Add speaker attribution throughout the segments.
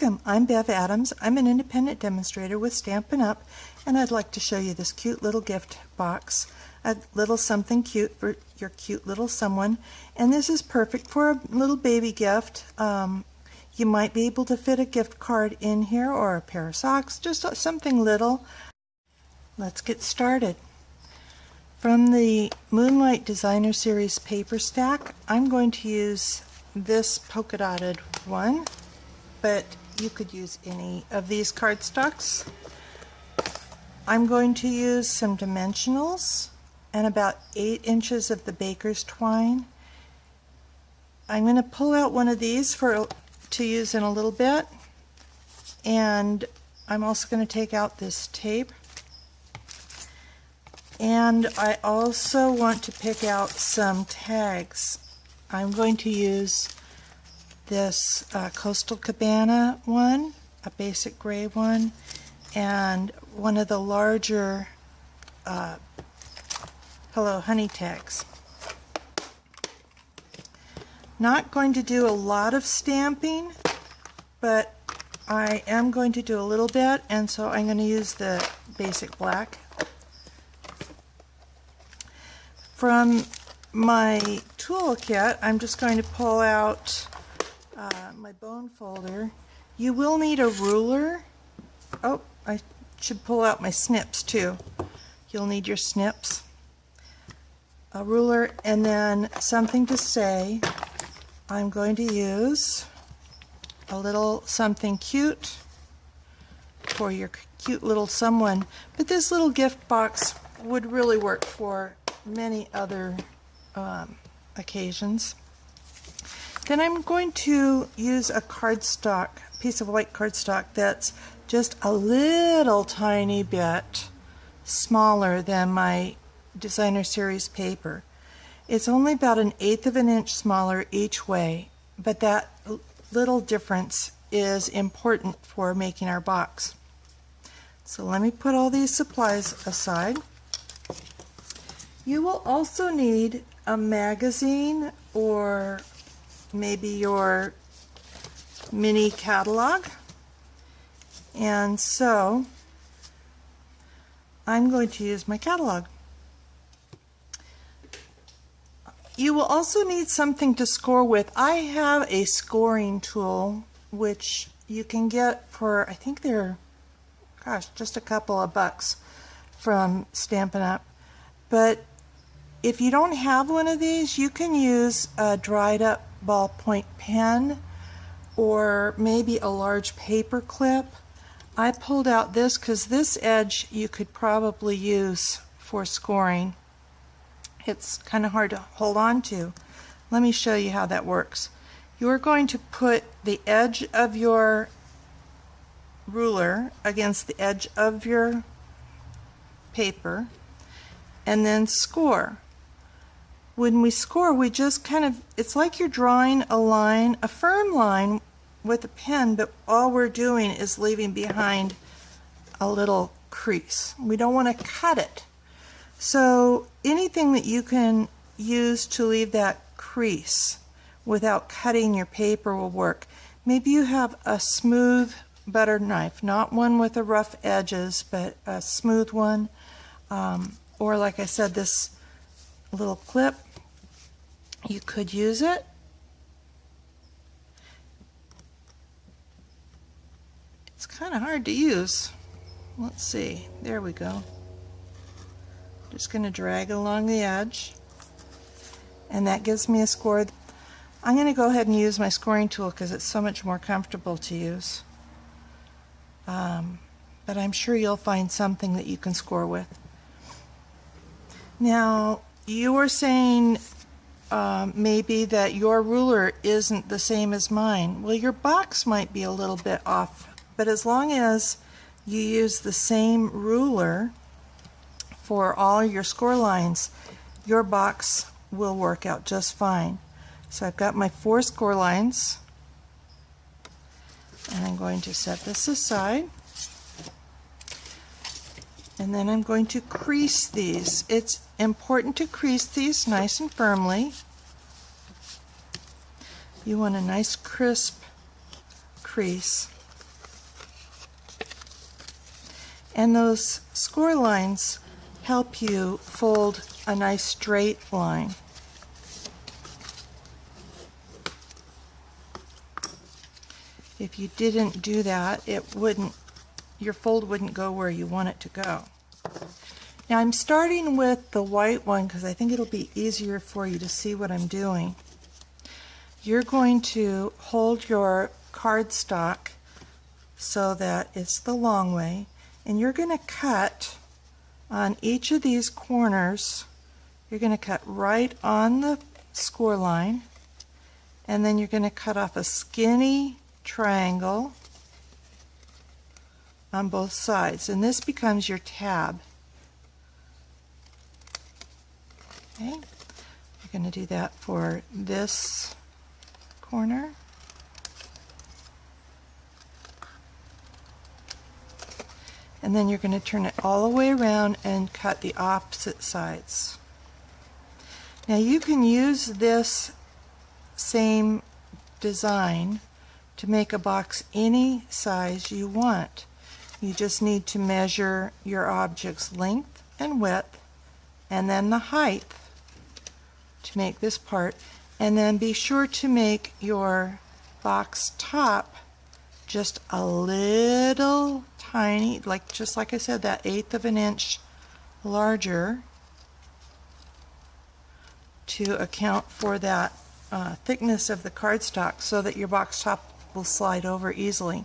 Speaker 1: Welcome, I'm Bev Adams. I'm an independent demonstrator with Stampin' Up! And I'd like to show you this cute little gift box. A little something cute for your cute little someone. And this is perfect for a little baby gift. You might be able to fit a gift card in here or a pair of socks, just something little. Let's get started. From the Moonlight Designer Series paper stack, I'm going to use this polka dotted one, but you could use any of these cardstocks. I'm going to use some dimensionals and about 8 inches of the baker's twine. I'm going to pull out one of these to use in a little bit, and I'm also going to take out this tape. And I also want to pick out some tags. I'm going to use this Coastal Cabana one, a basic gray one, and one of the larger Hello Honey tags. Not going to do a lot of stamping, but I am going to do a little bit, and so I'm going to use the basic black. From my toolkit, I'm just going to pull out my bone folder. You will need a ruler. Oh, I should pull out my snips too. You'll need your snips, a ruler, and then something to say. I'm going to use a little something cute for your cute little someone, but this little gift box would really work for many other occasions. Then I'm going to use a cardstock, piece of white cardstock that's just a little tiny bit smaller than my Designer Series paper. It's only about 1/8 of an inch smaller each way, but that little difference is important for making our box. So let me put all these supplies aside. You will also need a magazine or maybe your mini catalog. And so I'm going to use my catalog. You will also need something to score with. I have a scoring tool which you can get for, I think they're, just a couple of bucks from Stampin' Up! But if you don't have one of these, you can use a dried up ballpoint pen or maybe a large paper clip. I pulled out this because this edge you could probably use for scoring. It's kind of hard to hold on to. Let me show you how that works. You're going to put the edge of your ruler against the edge of your paper and then score. When we score, we just it's like you're drawing a line, a firm line with a pen, but all we're doing is leaving behind a little crease. We don't want to cut it. So anything that you can use to leave that crease without cutting your paper will work. Maybe you have a smooth butter knife, not one with the rough edges, but a smooth one. Or like I said, this little clip, you could use it. It's kind of hard to use. Let's see, there we go. Just going to drag along the edge, and that gives me a score. I'm going to go ahead and use my scoring tool because it's so much more comfortable to use. But I'm sure you'll find something that you can score with. Now, you were saying maybe that your ruler isn't the same as mine. Well, your box might be a little bit off, but as long as you use the same ruler for all your score lines, your box will work out just fine. So I've got my 4 score lines, and I'm going to set this aside. And then I'm going to crease these. It's important to crease these nice and firmly. You want a nice crisp crease. And those score lines help you fold a nice straight line. If you didn't do that, your fold wouldn't go where you want it to go. Now I'm starting with the white one because I think it'll be easier for you to see what I'm doing. You're going to hold your cardstock so that it's the long way, and you're going to cut on each of these corners. You're going to cut right on the score line, and then you're going to cut off a skinny triangle on both sides, and this becomes your tab. Okay, you're going to do that for this corner. And then you're going to turn it all the way around and cut the opposite sides. Now you can use this same design to make a box any size you want. You just need to measure your object's length and width, and then the height to make this part, and then be sure to make your box top just a little tiny, just like I said, that 1/8 of an inch larger, to account for that thickness of the cardstock, so that your box top will slide over easily.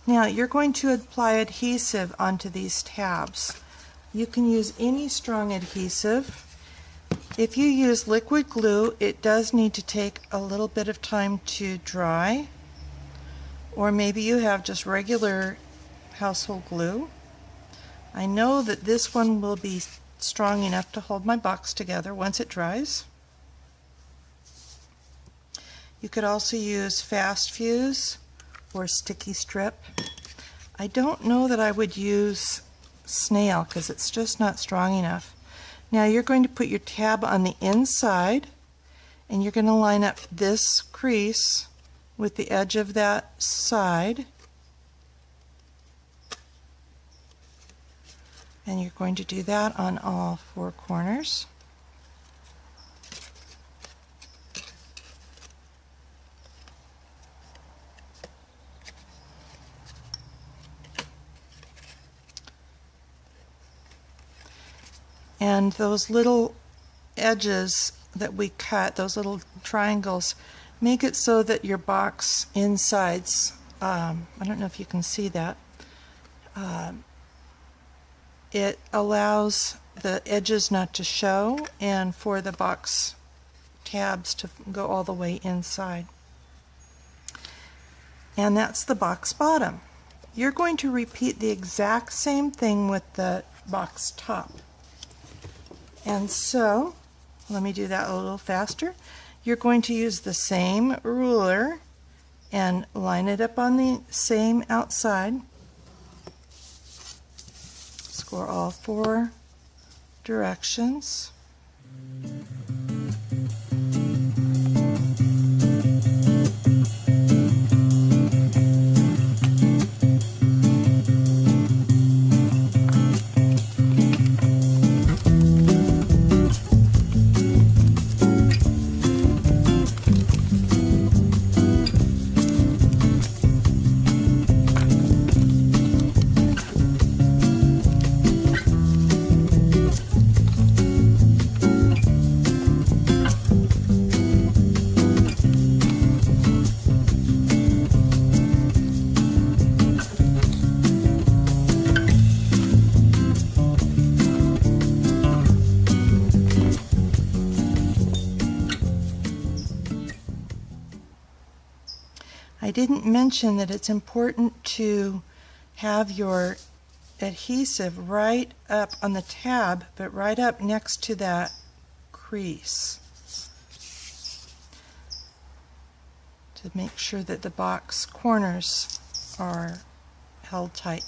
Speaker 1: Now you're going to apply adhesive onto these tabs. You can use any strong adhesive. If you use liquid glue, it does need to take a little bit of time to dry, or maybe you have just regular household glue. I know that this one will be strong enough to hold my box together once it dries. You could also use fast fuse or sticky strip. I don't know that I would use snail because it's just not strong enough. Now you're going to put your tab on the inside, and you're going to line up this crease with the edge of that side, and you're going to do that on all 4 corners. And those little edges that we cut, those little triangles, make it so that your box insides, I don't know if you can see that, it allows the edges not to show and for the box tabs to go all the way inside. And that's the box bottom. You're going to repeat the exact same thing with the box top. And so, let me do that a little faster. You're going to use the same ruler and line it up on the same outside. Score all 4 directions. I didn't mention that it's important to have your adhesive right up on the tab, but right up next to that crease, to make sure that the box corners are held tight.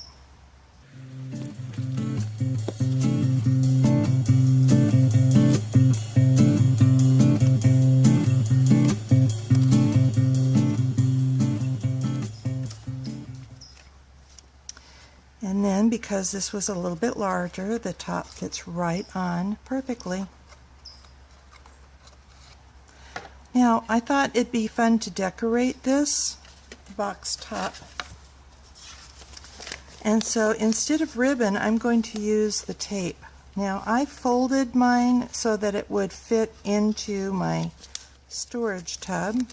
Speaker 1: And then because this was a little bit larger, the top fits right on perfectly. Now, I thought it'd be fun to decorate this box top. And so instead of ribbon, I'm going to use the tape. Now, I folded mine so that it would fit into my storage tub.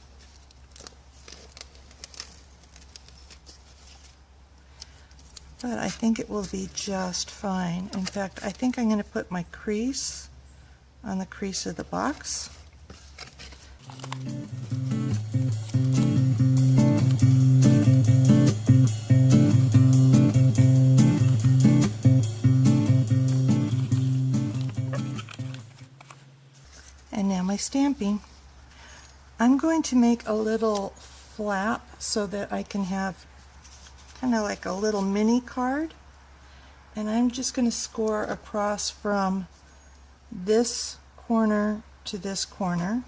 Speaker 1: But I think it will be just fine. In fact, I think I'm going to put my crease on the crease of the box. And now my stamping. I'm going to make a little flap so that I can have kind of like a little mini card, and I'm just going to score across from this corner to this corner.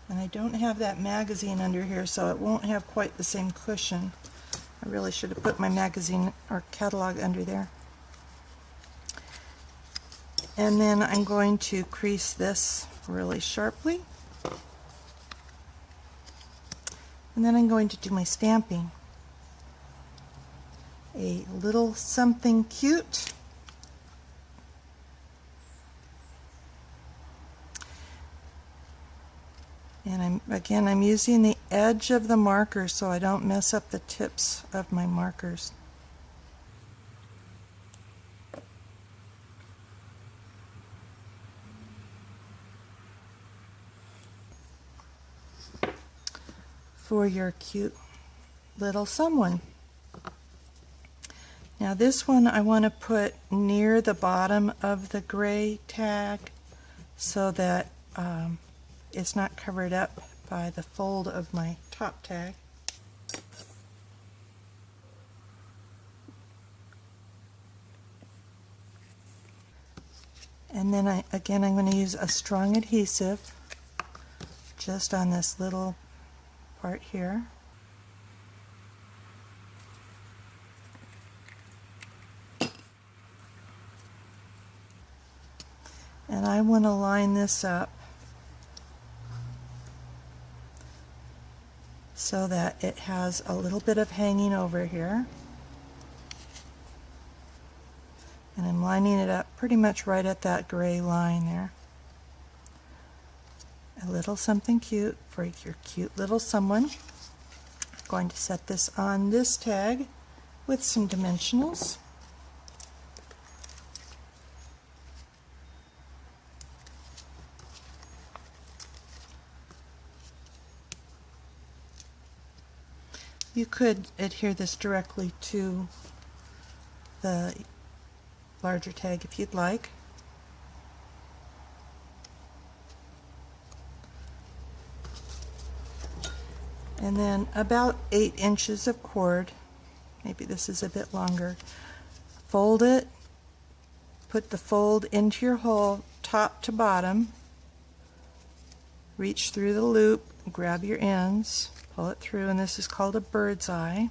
Speaker 1: And I don't have that magazine under here, so it won't have quite the same cushion. I really should have put my magazine or catalog under there. And then I'm going to crease this really sharply. And then I'm going to do my stamping. A little something cute. And I'm using the edge of the marker so I don't mess up the tips of my markers. For your cute little someone. Now this one I want to put near the bottom of the gray tag so that it's not covered up by the fold of my top tag. And then I'm going to use a strong adhesive just on this little part here. And I want to line this up so that it has a little bit of hanging over here. And I'm lining it up pretty much right at that gray line there. A little something cute for your cute little someone. I'm going to set this on this tag with some dimensionals. You could adhere this directly to the larger tag if you'd like. And then about 8 inches of cord, maybe this is a bit longer, fold it, put the fold into your hole top to bottom, reach through the loop, grab your ends, pull it through, and this is called a bird's eye.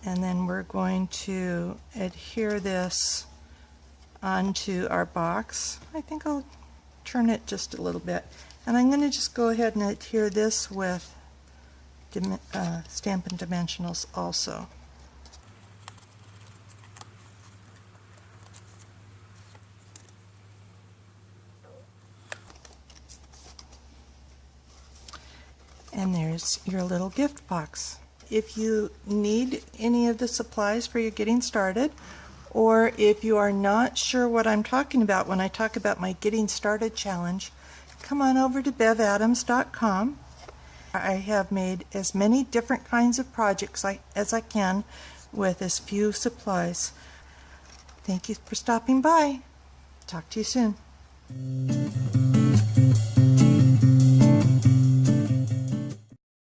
Speaker 1: And then we're going to adhere this onto our box. I think I'll turn it just a little bit. And I'm going to just go ahead and adhere this with Stampin' Dimensionals also. And there's your little gift box. If you need any of the supplies for your getting started, or if you are not sure what I'm talking about when I talk about my Getting Started Challenge, come on over to bevadams.com. I have made as many different kinds of projects as I can with as few supplies. Thank you for stopping by. Talk to you soon.